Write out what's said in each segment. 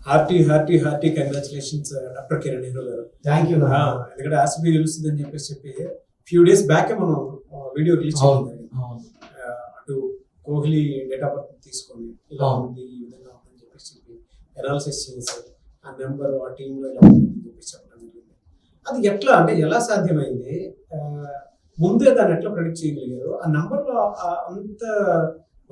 Hearty congratulations doctor Kiran Nehru garu. Thank you. ఎందుకంటే RCB గెలుస్తుంది అని చెప్పి ఫ్యూ డేస్ బ్యాక్ మనం వీడియో రిలీజ్ చేయడం జరిగింది. అటు కోహ్లీ డేటా బర్త్ తీసుకొని ఇలా ఉంది ఈ విధంగా ఉందని చెప్పేసి అనాలిసిస్ చేసి ఆ నెంబర్ ఆ టీంలో ఇలా ఉంటుందని చెప్పేసి చెప్పడం జరిగింది. అది ఎట్లా అంటే ఎలా సాధ్యమైంది? ముందే దాన్ని ఎట్లా ప్రెడిక్ట్ చేయగలిగారు? ఆ నంబర్లో అంత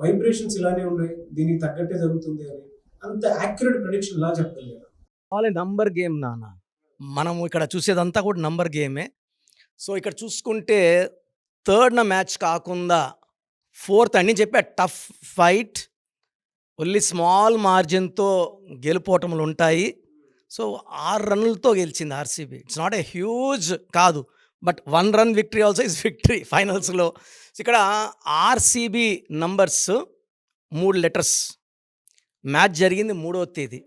వైబ్రేషన్స్ ఇలానే ఉన్నాయి, దీనికి తగ్గట్టే జరుగుతుంది అని అంత యాక్యురేట్ ప్రెడిక్షన్ ఇలా చెప్పగలిగారు? ఆల్ నంబర్ గేమ్ నాన్న. మనం ఇక్కడ చూసేదంతా కూడా నంబర్ గేమే. సో ఇక్కడ చూసుకుంటే థర్డ్న మ్యాచ్ కాకుండా ఫోర్త్ అని చెప్పే టఫ్ ఫైట్, ఓన్లీ స్మాల్ మార్జిన్తో గెలుపోవటములు ఉంటాయి. సో 6 రన్నులతో గెలిచింది RCB. It's not a huge కాదు, but 1 run victory also is victory ఫైనల్స్లో. ఇక్కడ ఆర్సీబీ నంబర్స్ 3 లెటర్స్. మ్యాచ్ జరిగింది 3వ తేదీ.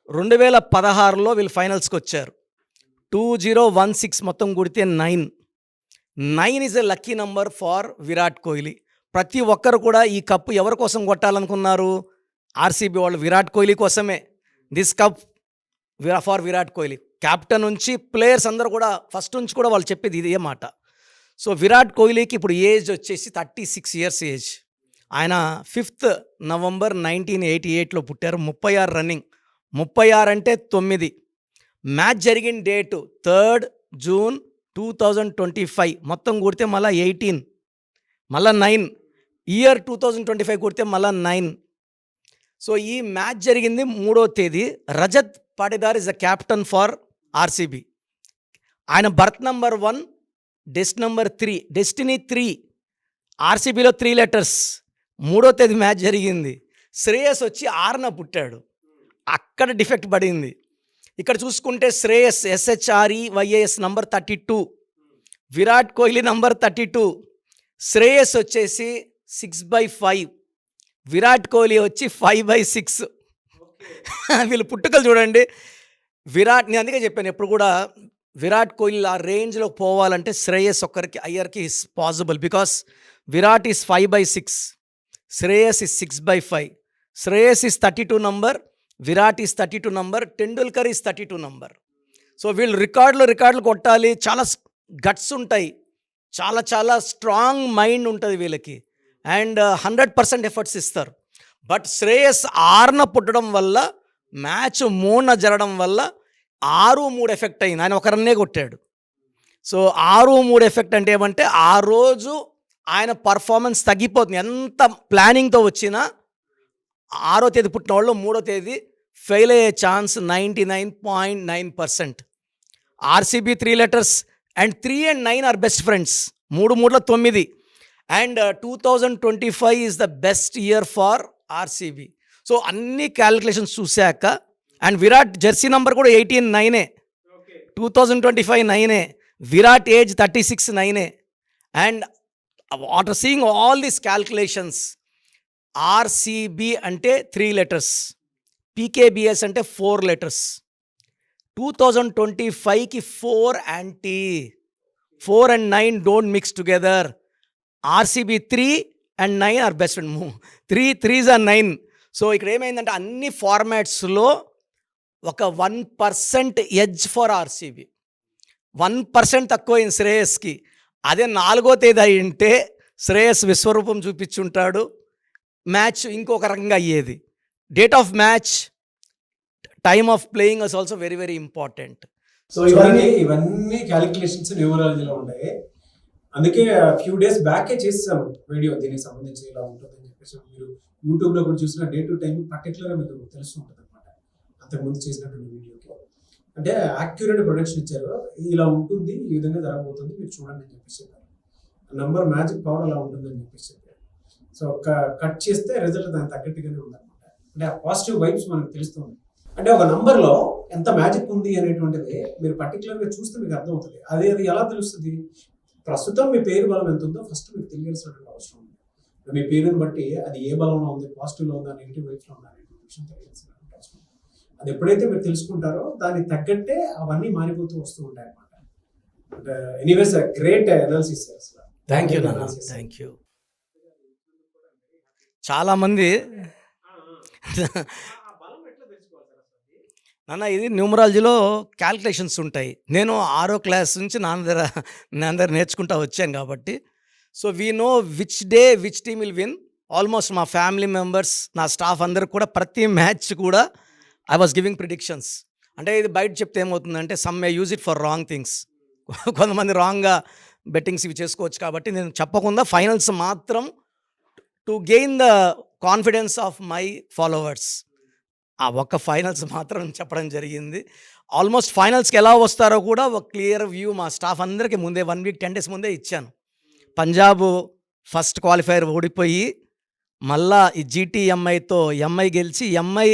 2016లో వీళ్ళు ఫైనల్స్కి వచ్చారు. 2016 మొత్తం కూడితే 9. 9 is a lucky number far Virat Kohli. ప్రతి ఒక్కరు కూడా ఈ కప్పు ఎవరి కోసం కొట్టాలనుకున్నారు? ఆర్సీబీ వాళ్ళు విరాట్ కోహ్లీ కోసమే. This cup for Virat Kohli. Captain నుంచి ప్లేయర్స్ అందరూ కూడా ఫస్ట్ నుంచి కూడా వాళ్ళు చెప్పేది ఇదే మాట. సో విరాట్ కోహ్లీకి ఇప్పుడు ఏజ్ వచ్చేసి 36 ఇయర్స్ ఏజ్. ఆయన 5th నవంబర్ 1988లో పుట్టారు. 36 రన్నింగ్. 36 అంటే 9. మ్యాచ్ జరిగిన డేటు 3rd జూన్ 2025. మొత్తం కూడితే మళ్ళీ 18, మళ్ళీ 9. ఇయర్ 2025 కూడితే మళ్ళీ 9. సో ఈ మ్యాచ్ జరిగింది 3వ తేదీ. Rajat Patidar is the captain for RCB. ఆయన birth number 1, destiny number 3, destiny 3. ఆర్సీబీలో 3 లెటర్స్. 3వ తేదీ మ్యాచ్ జరిగింది. శ్రేయస్ వచ్చి 6న పుట్టాడు. అక్కడ డిఫెక్ట్ పడింది. ఇక్కడ చూసుకుంటే Shreyas SHREYAS number 32, Virat Kohli number 32. Shreyas వచ్చేసి 6/5, విరాట్ కోహ్లీ వచ్చి 5/6. వీళ్ళు పుట్టుకలు చూడండి. నేను అందుకే చెప్పాను, ఎప్పుడు కూడా విరాట్ కోహ్లీ ఆ రేంజ్లో పోవాలంటే శ్రేయస్ ఒక్కరికి అయ్యర్కి is possible. Because Virat is 5/6, Shreyas is 6/5. Shreyas is 32 number, Virat is 32 number, Tendulkar is 32 number. So వీళ్ళు రికార్డులు కొట్టాలి. చాలా గట్స్ ఉంటాయి, చాలా స్ట్రాంగ్ మైండ్ ఉంటుంది వీళ్ళకి, అండ్ 100% ఎఫర్ట్స్ ఇస్తారు. బట్ శ్రేయస్ 6న పుట్టడం వల్ల, మ్యాచ్ 3న జరగడం వల్ల 6-3 ఎఫెక్ట్ అయింది. ఆయన 1 రన్నే కొట్టాడు. సో 6-3 ఎఫెక్ట్ అంటే ఏమంటే ఆ రోజు ఆయన పర్ఫార్మెన్స్ తగ్గిపోతుంది. ఎంత ప్లానింగ్తో వచ్చినా 6వ తేదీ పుట్టిన వాళ్ళు 3వ తేదీ ఫెయిల్ అయ్యే chance 99.9%. RCB 3 letters and 3 and 9 are best friends. 3 9. And 2025 is the best year for RCB. So అన్ని క్యాలిక్యులేషన్స్ చూశాక, అండ్ విరాట్ జెర్సీ నంబర్ కూడా 18 9, 2025 9, Virat age 36 9. And after seeing all these calculations, RCB అంటే 3 లెటర్స్, పీకేబీఎస్ అంటే 4 letters. 2025కి 4 యాంటీ, 4 and 9 don't mix together. RCB 3 and 9 are best friend. 3 3s are 9. So ఇక్కడ ఏమైందంటే అన్ని ఫార్మాట్స్లో ఒక 1% ఎడ్జ్ ఫర్ ఆర్సీబీ. 1% తక్కువైంది శ్రేయస్కి. అదే 4వ తేదీ అయింటే శ్రేయస్ విశ్వరూపం చూపించుంటాడు, మ్యాచ్ ఇంకొక రకంగా అయ్యేది. Date of match, time of playing is also very very important. So ఇవన్నీ క్యాలిక్యులేషన్స్ న్యూమరాలజీలో ఉంటాయి. అందుకే ఫ్యూ డేస్ బ్యాకే చేసాం వీడియో దీనికి సంబంధించి ఇలా ఉంటుందని చెప్పేసి. మీరు యూట్యూబ్లో కూడా చూసిన డే టు టైం పర్టికులర్గా మీకు తెలుస్తూ ఉంటుంది అనమాట, అంతకుముందు చేసినటువంటి వీడియోకి. అంటే యాక్యురేట్ ప్రొడక్షన్ ఇచ్చారు, ఇలా ఉంటుంది, ఈ విధంగా జరగబోతుంది, మీరు చూడండి అని చెప్పేసి చెప్పారు. నంబర్ మ్యాజిక్ పవర్ అలా ఉంటుందని చెప్పేసి చెప్పారు. సో కట్ చేస్తే రిజల్ట్ దానికి తగ్గట్టుగానే ఉందన్నమాట. అంటే ఆ పాజిటివ్ వైబ్స్ మనకు తెలుస్తుంది. అంటే ఒక నంబర్లో ఎంత మ్యాజిక్ ఉంది అనేటువంటిది మీరు పర్టికులర్గా చూస్తే మీకు అర్థమవుతుంది. అది ఎలా తెలుస్తుంది? ప్రస్తుతం మీ పేరు బలం ఎంత ఉందో ఫస్ట్ మీకు తెలియాల్సినటువంటి అవసరం ఉంది. మీ పేరుని బట్టి అది ఏ బలంలో ఉంది, పాజిటివ్లో ఉందా, నెగిటివ్ వైబ్స్లో ఉందా అనేటువంటి విషయం తెలియాల్సినటువంటి అవసరం ఉంది. అది ఎప్పుడైతే మీరు తెలుసుకుంటారో దానికి తగ్గట్టే అవన్నీ మారిపోతూ వస్తూ ఉంటాయి అన్నమాట. అంటే ఎనీవేస్ గ్రేట్ అనాలిసిస్ అసలు. థ్యాంక్ యూ నాన్న, థ్యాంక్ యూ. చాలామంది నాన్న ఇది న్యూమరాలజీలో క్యాల్కులేషన్స్ ఉంటాయి. నేను 6వ క్లాస్ నుంచి నాన్న దగ్గర నేర్చుకుంటా వచ్చాను కాబట్టి. So we know which day which team will win. Almost మా ఫ్యామిలీ మెంబర్స్, నా స్టాఫ్ అందరికి కూడా ప్రతి మ్యాచ్ కూడా ఐ వాస్ గివింగ్ ప్రిడిక్షన్స్. అంటే ఇది బయట చెప్తే ఏమవుతుందంటే some may use it for wrong things. కొంతమంది రాంగ్గా బెట్టింగ్స్ ఇవి చేసుకోవచ్చు కాబట్టి నేను చెప్పకుండా ఫైనల్స్ మాత్రం to gain the confidence of my followers ఆ ఒక్క ఫైనల్స్ మాత్రం చెప్పడం జరిగింది. ఆల్మోస్ట్ ఫైనల్స్కి ఎలా వస్తారో కూడా ఒక క్లియర్ వ్యూ మా స్టాఫ్ అందరికీ ముందే 1 వీక్ 10 డేస్ ముందే ఇచ్చాను. పంజాబ్ ఫస్ట్ క్వాలిఫైర్ ఓడిపోయి మళ్ళా ఈ జీటీఎంఐతో ఎంఐ గెలిచి ఎంఐ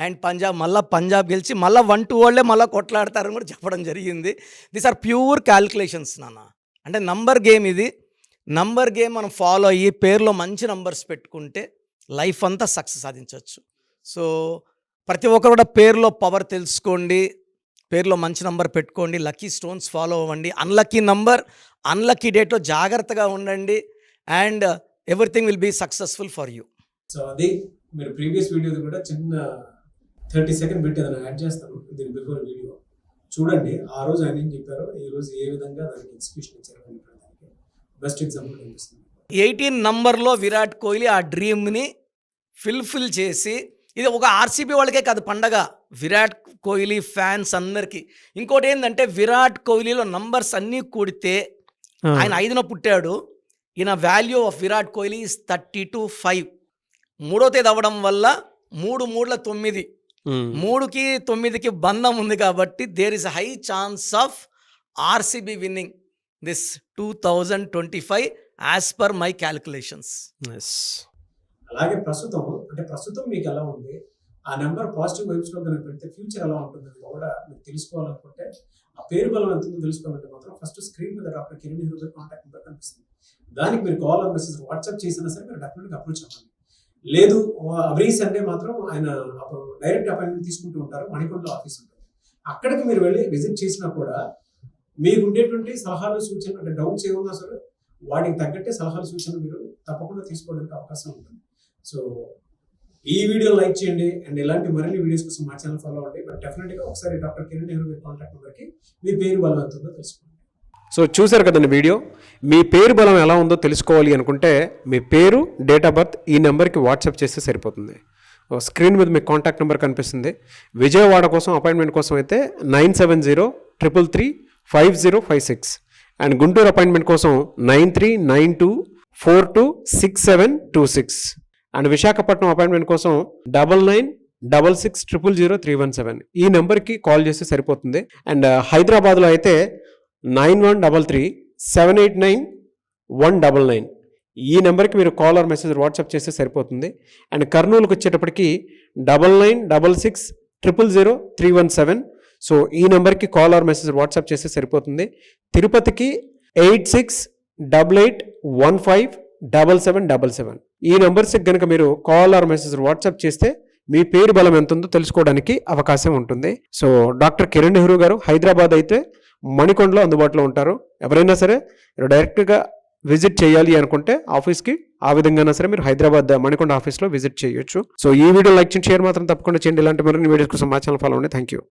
అండ్ పంజాబ్ మళ్ళీ పంజాబ్ గెలిచి మళ్ళీ 1-2 వాళ్ళే మళ్ళీ కొట్లాడతారని కూడా చెప్పడం జరిగింది. దీస్ ఆర్ ప్యూర్ క్యాల్కులేషన్స్ నాన్న. అంటే నంబర్ గేమ్ ఇది. నంబర్ గేమ్ మనం ఫాలో అయ్యి పేరులో మంచి నంబర్స్ పెట్టుకుంటే లైఫ్ అంతా సక్సెస్ సాధించవచ్చు. సో ప్రతి ఒక్కరు కూడా పేరులో పవర్ తెలుసుకోండి, పేరులో మంచి నంబర్ పెట్టుకోండి, లక్కీ స్టోన్స్ ఫాలో అవ్వండి. అన్లక్కీ నంబర్ అన్లక్కీ డేట్లో జాగ్రత్తగా ఉండండి and everything will be successful for you. So అది మీరు ప్రీవియస్ వీడియో కూడా చిన్న 30 సెకండ్ బిట్ ఏదైనా యాడ్ చేస్తాను దీని బిఫోర్ వీడియో చూడండి. ఆ రోజు ఆయన ఏం చెప్పారో ఈ రోజు ఏ విధంగా దానికి ఎగ్జిక్యూషన్ ఇచ్చారో బెస్ట్ ఎగ్జాంపుల్ కనిపిస్తుంది. 18 నంబర్లో విరాట్ కోహ్లీ ఆ డ్రీమ్ని ఫుల్ఫిల్ చేసి, ఇది ఒక ఆర్సీబీ వాళ్ళకే కాదు పండగ, విరాట్ కోహ్లీ ఫ్యాన్స్ అందరికీ. ఇంకోటి ఏంటంటే విరాట్ కోహ్లీలో నంబర్స్ అన్నీ కూడితే ఆయన 5న పుట్టాడు. ఈయన value of Virat Kohli is 32.5. 3వ తేదీ అవ్వడం వల్ల 3 3 9, 3కి 9కి బంధం ఉంది కాబట్టి there is high chance of RCB winning this 2025 as per my calculations. అలాగే ప్రస్తుతం మీకు ఎలా ఉంది, ఆ నెంబర్ పాజిటివ్ వైబ్స్ లో కనుక పెడితే ఫ్యూచర్ ఎలా ఉంటుందని కూడా మీరు తెలుసుకోవాలనుకుంటే, ఆ పేరు బలం ఎంత ఉందో తెలుసుకోవాలంటే మాత్రం ఫస్ట్ స్క్రీన్ మీద డాక్టర్ కిరణ్ నెహ్రూ గారి కాంటాక్ట్ నెంబర్ కనిపిస్తుంది. దానికి మీరు కాల్ ఆర్ మెసేజ్ వాట్సాప్ చేసినా సరే మీరు డెఫినెట్గా అప్రోచ్ అవ్వండి. లేదు ఎవ్రీ సండే మాత్రం ఆయన డైరెక్ట్ అపాయింట్మెంట్ తీసుకుంటూ ఉంటారు. మణికొండలో ఆఫీస్ ఉంటుంది. అక్కడికి మీరు వెళ్ళి విజిట్ చేసినా కూడా మీకు ఉండేటువంటి సలహాలు సూచనలు, అంటే డౌట్స్ ఏమన్నా సరే వాటికి తగ్గట్టే సలహాలు సూచనలు మీరు తప్పకుండా తీసుకోవడానికి అవకాశం ఉంటుంది. సో ఈ వీడియో లైక్ చేయండి అండ్ ఇలాంటి మరిన్ని వీడియోస్ కోసం మా ఛానల్ ఫాలో అవ్వండి. బట్ డెఫినెట్గా ఒకసారి డాక్టర్ కిరణ్ నెహ్రూ గారి కాంటాక్ట్ నెంబర్కి మీ పేరు బలం ఎంత ఉందో తెలుసుకోండి. సో చూశారు కదండి వీడియో. మీ పేరు బలం ఎలా ఉందో తెలుసుకోవాలి అనుకుంటే మీ పేరు, డేట్ ఆఫ్ బర్త్ ఈ నెంబర్కి వాట్సాప్ చేస్తే సరిపోతుంది. స్క్రీన్ మీద మీకు కాంటాక్ట్ నెంబర్ కనిపిస్తుంది. విజయవాడ కోసం అపాయింట్మెంట్ కోసం అయితే 9703335056 అండ్ గుంటూరు అపాయింట్మెంట్ కోసం 9392426726 అండ్ విశాఖపట్నం అపాయింట్మెంట్ కోసం 9966600317 ఈ నెంబర్కి కాల్ చేస్తే సరిపోతుంది. అండ్ హైదరాబాద్లో అయితే 9133789199 ఈ నెంబర్కి మీరు కాల్ ఆర్ మెసేజ్ వాట్సాప్ చేస్తే సరిపోతుంది. అండ్ కర్నూలుకి వచ్చేటప్పటికి 9966000317 సో ఈ నెంబర్కి కాల్ ఆర్ మెసేజ్ వాట్సాప్ చేస్తే సరిపోతుంది. తిరుపతికి 8688157777 ఈ నెంబర్స్కి కనుక మీరు కాల్ ఆర్ మెసేజ్ వాట్సాప్ చేస్తే మీ పేరు బలం ఎంత ఉందో తెలుసుకోవడానికి అవకాశం ఉంటుంది. సో డాక్టర్ కిరణ్ నెహ్రూ గారు హైదరాబాద్ అయితే మణికొండలో అందుబాటులో ఉంటారు. ఎవరైనా సరే డైరెక్ట్గా విజిట్ చేయాలి అనుకుంటే ఆఫీస్కి ఆ విధంగా సరే మీరు హైదరాబాద్ మణికొండ ఆఫీస్లో విజిట్ చేయొచ్చు. సో ఈ వీడియో లైక్ చేయండి, షేర్ మాత్రం తప్పకుండా చేయండి. ఇలాంటి మరిన్ని వీడియోస్ కోసం మా ఛానల్ ఫాలో అవ్వండి. Thank you.